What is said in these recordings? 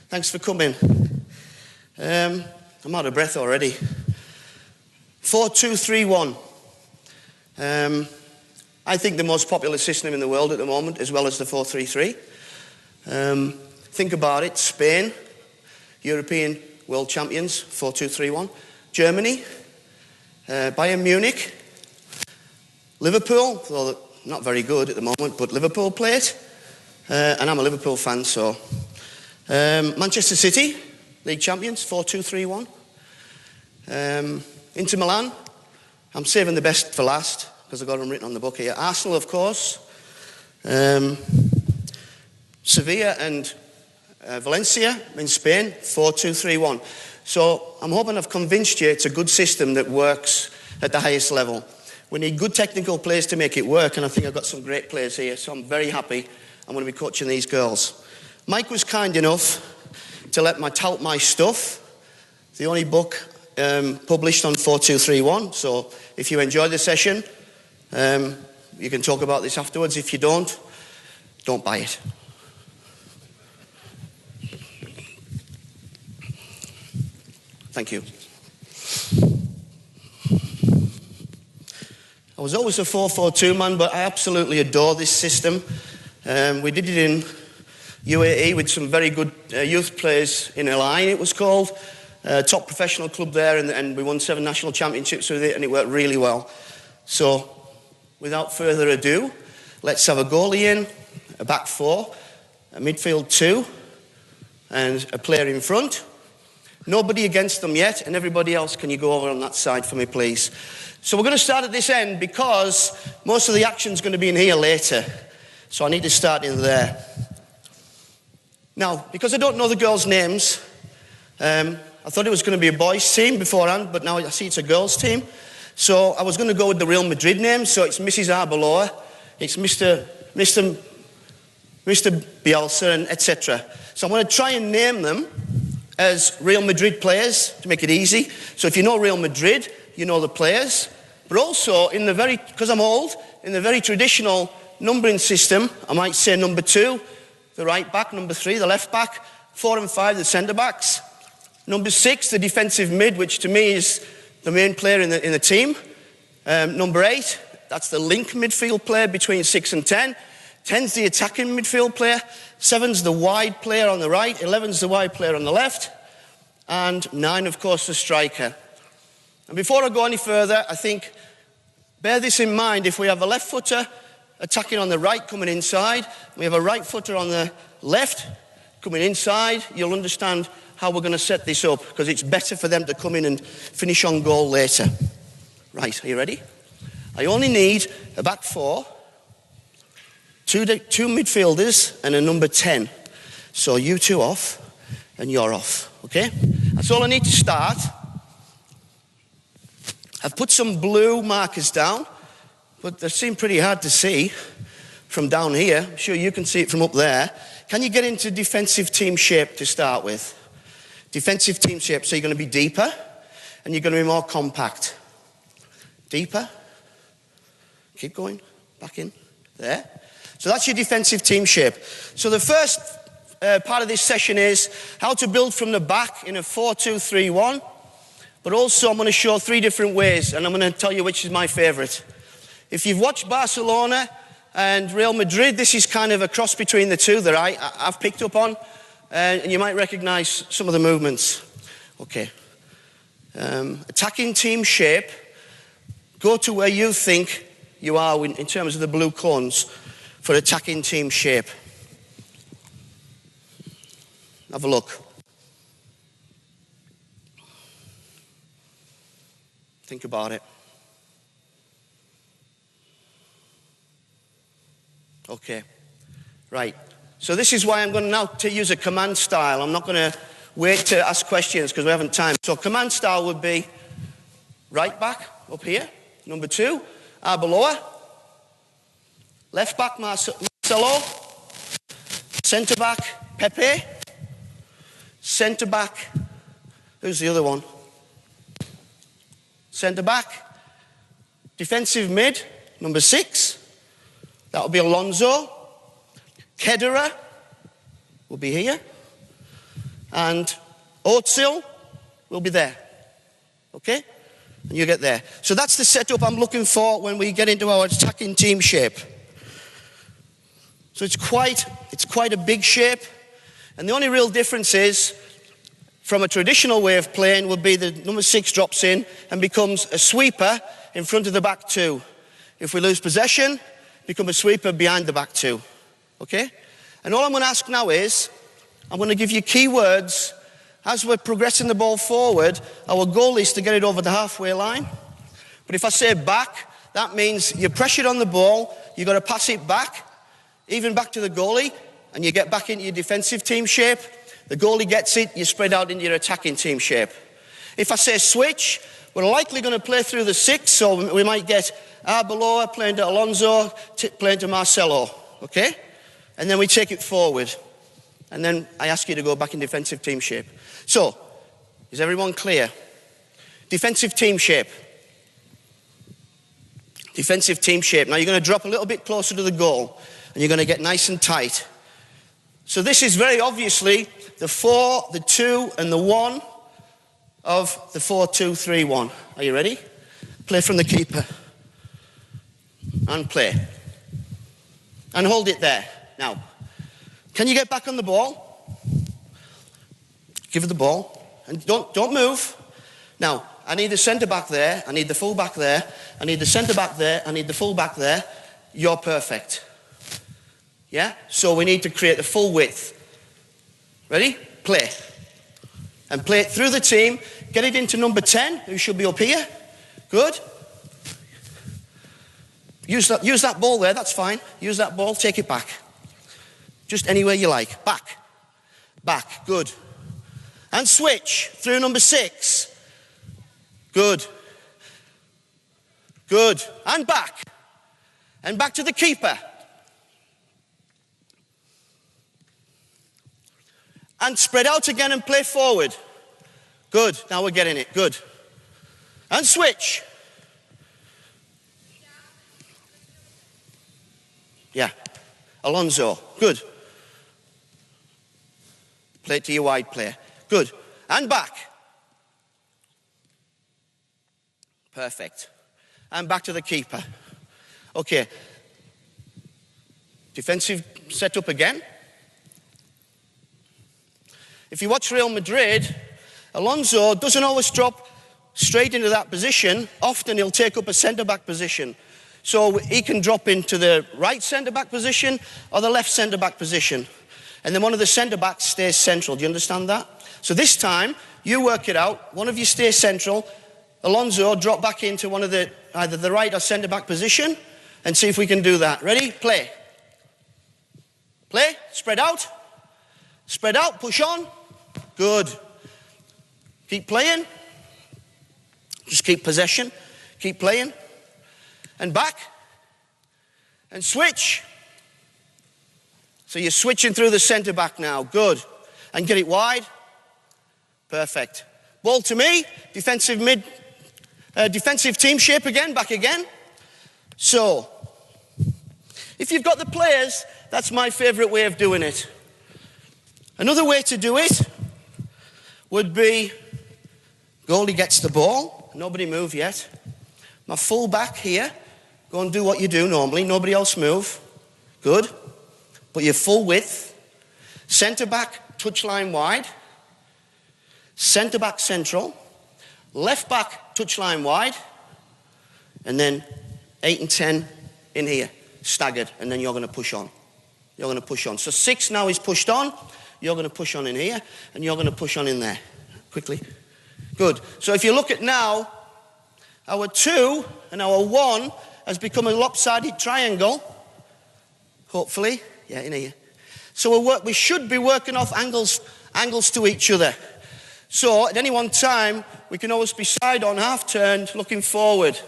Thanks for coming. I'm out of breath already. 4-2-3-1. I think the most popular system in the world at the moment, as well as the 4-3-3. Think about it. Spain, European world champions, 4-2-3-1. Germany, Bayern Munich, Liverpool, though not very good at the moment, but Liverpool play it. And I'm a Liverpool fan, so. Manchester City, league champions, 4-2-3-1. Inter Milan, I'm saving the best for last, because I've got them written on the book here. Arsenal, of course. Sevilla and Valencia in Spain, 4-2-3-1. So I'm hoping I've convinced you it's a good system that works at the highest level. We need good technical players to make it work, and I think I've got some great players here, so I'm very happy I'm going to be coaching these girls. Mike was kind enough to let me tout my stuff, the only book published on 4-2-3-1, so if you enjoy the session, you can talk about this afterwards. If you don't buy it. Thank you. I was always a 4-4-2 man, but I absolutely adore this system. We did it in UAE with some very good youth players in Al Ain, it was called. Top professional club there, and we won 7 national championships with it, and it worked really well. So, without further ado, let's have a goalie in, a back 4, a midfield 2, and a player in front. Nobody against them yet, and everybody else, can you go over on that side for me, please? So we're going to start at this end because most of the action's going to be in here later. So I need to start in there. Now, because I don't know the girls' names, I thought it was going to be a boys' team beforehand, but now I see it's a girls' team. So I was going to go with the Real Madrid names. So it's Mrs. Arbeloa, it's Mr. Bielsa, and etc. So I'm going to try and name them as Real Madrid players to make it easy. So if you know Real Madrid, you know the players. But also, because I'm old, in the very traditional numbering system, I might say number 2, the right back, number 3, the left back, 4 and 5, the centre backs, number 6, the defensive mid, which to me is the main player in the team, number 8, that's the link midfield player between 6 and 10, 10's the attacking midfield player, 7's the wide player on the right, 11's the wide player on the left, and 9, of course, the striker. And before I go any further, I think, bear this in mind, if we have a left footer attacking on the right, coming inside, we have a right footer on the left, coming inside, you'll understand how we're going to set this up, because it's better for them to come in and finish on goal later. Right, are you ready? I only need a back 4, two midfielders, and a number 10. So you 2 off, and you're off, okay? That's all I need to start. I've put some blue markers down, but they seem pretty hard to see from down here. I'm sure you can see it from up there. Can you get into defensive team shape to start with? Defensive team shape, so you're going to be deeper, and you're going to be more compact. Deeper. Keep going. Back in. There. So that's your defensive team shape. So the first part of this session is how to build from the back in a 4-2-3-1. But also I'm going to show 3 different ways, and I'm going to tell you which is my favourite. If you've watched Barcelona and Real Madrid, this is kind of a cross between the two that I've picked up on, and you might recognise some of the movements. Okay. Attacking team shape, go to where you think you are in terms of the blue cones for attacking team shape. Have a look. Think about it. Okay. Right. So this is why I'm going now to use a command style. I'm not going to wait to ask questions because we haven't time. So command style would be right back up here, number 2, Arbeloa. Left back, Marcelo. Centre back, Pepe. Centre back, who's the other one? Centre back, defensive mid, number 6. That'll be Alonso. Kedira will be here. and Oatsil will be there. Okay? And you get there. So that's the setup I'm looking for when we get into our attacking team shape. So it's quite a big shape. And the only real difference is, from a traditional way of playing, would be the number 6 drops in and becomes a sweeper in front of the back 2. If we lose possession, become a sweeper behind the back 2. Okay? And all I'm going to ask now is, I'm going to give you key words. As we're progressing the ball forward, our goal is to get it over the halfway line. But if I say back, that means you're pressured on the ball, you've got to pass it back, even back to the goalie, and you get back into your defensive team shape. The goalie gets it, you spread out into your attacking team shape. If I say switch, we're likely going to play through the 6, so we might get Arbeloa playing to Alonso, playing to Marcelo, okay? And then we take it forward. And then I ask you to go back in defensive team shape. So, is everyone clear? Defensive team shape. Defensive team shape. Now you're going to drop a little bit closer to the goal, and you're going to get nice and tight. So this is very obviously the 4, the 2, and the 1 of the 4-2-3-1. Are you ready? Play from the keeper. And play. And hold it there. Now, can you get back on the ball? Give it the ball. And don't move. Now, I need the centre-back there. I need the full-back there. I need the centre-back there. I need the full-back there. You're perfect. Yeah? So we need to create the full width. Ready? Play. And play it through the team. Get it into number 10, who should be up here. Good. Use that ball there, that's fine. Use that ball, take it back. Just anywhere you like. Back. Back. Good. And switch through number 6. Good. Good. And back. And back to the keeper. And spread out again and play forward. Good. Now we're getting it. Good. And switch. Yeah. Alonso. Good. Play it to your wide player. Good. And back. Perfect. And back to the keeper. Okay. Defensive setup again. If you watch Real Madrid, Alonso doesn't always drop straight into that position. Often he'll take up a centre-back position. So he can drop into the right centre-back position or the left centre-back position. And then one of the centre-backs stays central. Do you understand that? So this time, you work it out. One of you stays central. Alonso, drop back into one of the, either the right or centre-back position, and see if we can do that. Ready? Play. Play. Spread out. Spread out. Push on. Good. Keep playing. Just keep possession. Keep playing. And back. And switch. So you're switching through the centre-back now. Good. And get it wide. Perfect. Ball to me. Defensive team shape again. Back again. So, if you've got the players, that's my favourite way of doing it. Another way to do it would be goalie gets the ball. Nobody move yet. My full-back here. Go and do what you do normally. Nobody else move. Good. But you're full width. Centre-back, touchline wide. Centre-back central. Left-back, touchline wide. And then 8 and 10 in here. Staggered. And then you're going to push on. You're going to push on. So 6 now is pushed on. You're going to push on in here. And you're going to push on in there. Quickly. Good. So if you look at now, our 2 and our 1 has become a lopsided triangle. Hopefully. Yeah, in here. So we should be working off angles to each other. So at any one time, we can always be side on, half turned, looking forward.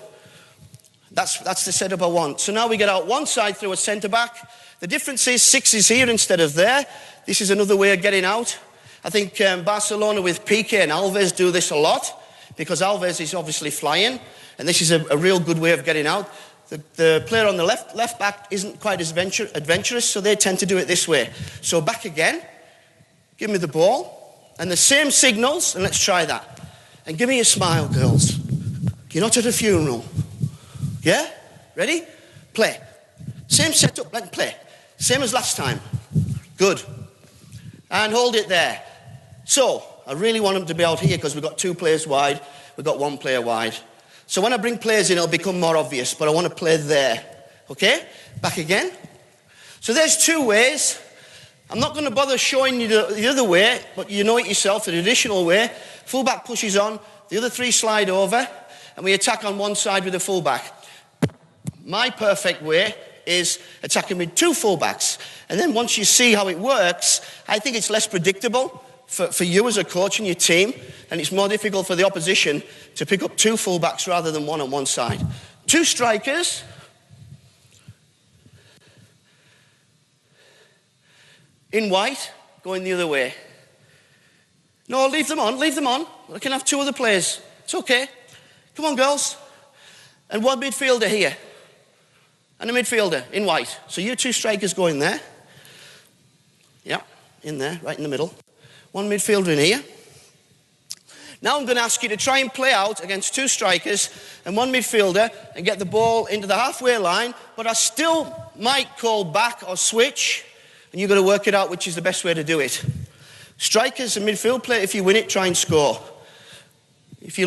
That's the setup I want. So now we get out one side through a centre-back. The difference is 6 is here instead of there. This is another way of getting out. I think Barcelona with Piqué and Alves do this a lot because Alves is obviously flying, and this is a real good way of getting out. The player on the left back isn't quite as adventurous, so they tend to do it this way. So back again. Give me the ball. And the same signals, and let's try that. And give me a smile, girls. You're not at a funeral. Yeah? Ready? Play. Same setup, let's play. Same as last time. Good. And hold it there. So, I really want them to be out here because we've got 2 players wide. We've got 1 player wide. So when I bring players in, it'll become more obvious, but I want to play there. Okay? Back again. So there's 2 ways. I'm not going to bother showing you the other way, but you know it yourself, the traditional way. Fullback pushes on, the other 3 slide over, and we attack on one side with the fullback. My perfect way is attacking with 2 fullbacks. And then once you see how it works, I think it's less predictable for you as a coach and your team, and it's more difficult for the opposition to pick up 2 fullbacks rather than 1 on one side. 2 strikers. In white, going the other way. No, leave them on, leave them on. I can have 2 other players. It's okay. Come on, girls. And 1 midfielder here. And a midfielder in white. So you 2 strikers go in there. Yeah, in there, right in the middle. 1 midfielder in here. Now I'm going to ask you to try and play out against 2 strikers and 1 midfielder and get the ball into the halfway line, but I still might call back or switch. And you've got to work it out which is the best way to do it. Strikers and midfield play, if you win it, try and score. If you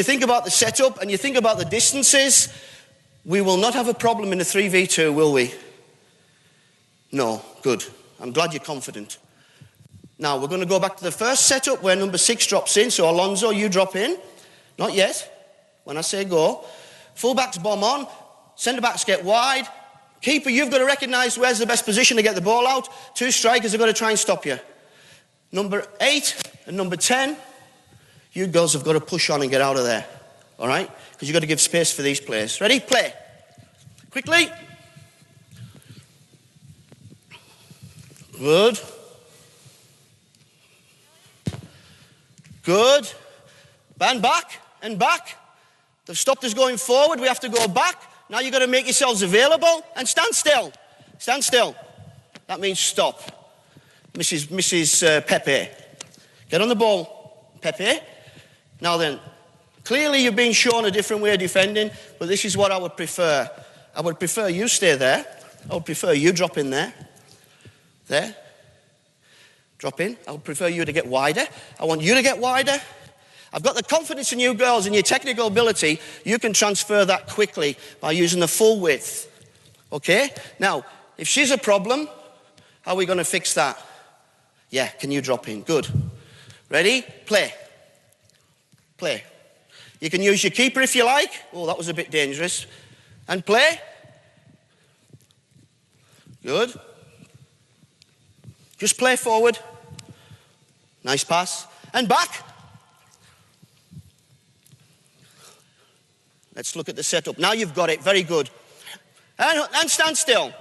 think about the setup and you think about the distances, we will not have a problem in a 3v2, will we? No, good. I'm glad you're confident. Now, we're going to go back to the first setup where number 6 drops in. So, Alonso, you drop in. Not yet. When I say go. Fullbacks bomb on. Centre-backs get wide. Keeper, you've got to recognise where's the best position to get the ball out. 2 strikers have got to try and stop you. Number 8 and number 10, you girls have got to push on and get out of there. All right? Because you've got to give space for these players. Ready? Play. Quickly. Good. Good. And back. And back. They've stopped us going forward. We have to go back. Now you've got to make yourselves available and stand still. Stand still. That means stop. Mrs. Pepe. Get on the ball, Pepe. Now then, clearly you've been shown a different way of defending, but this is what I would prefer. I would prefer you stay there. I would prefer you drop in there. There. Drop in. I would prefer you to get wider. I want you to get wider. I've got the confidence in you girls and your technical ability. You can transfer that quickly by using the full width. Okay? Now, if she's a problem, how are we going to fix that? Yeah, can you drop in? Good. Ready? Play. Play. You can use your keeper if you like. Oh, that was a bit dangerous. And play. Good. Just play forward. Nice pass. And back. Let's look at the setup. Now you've got it. Very good. And stand still.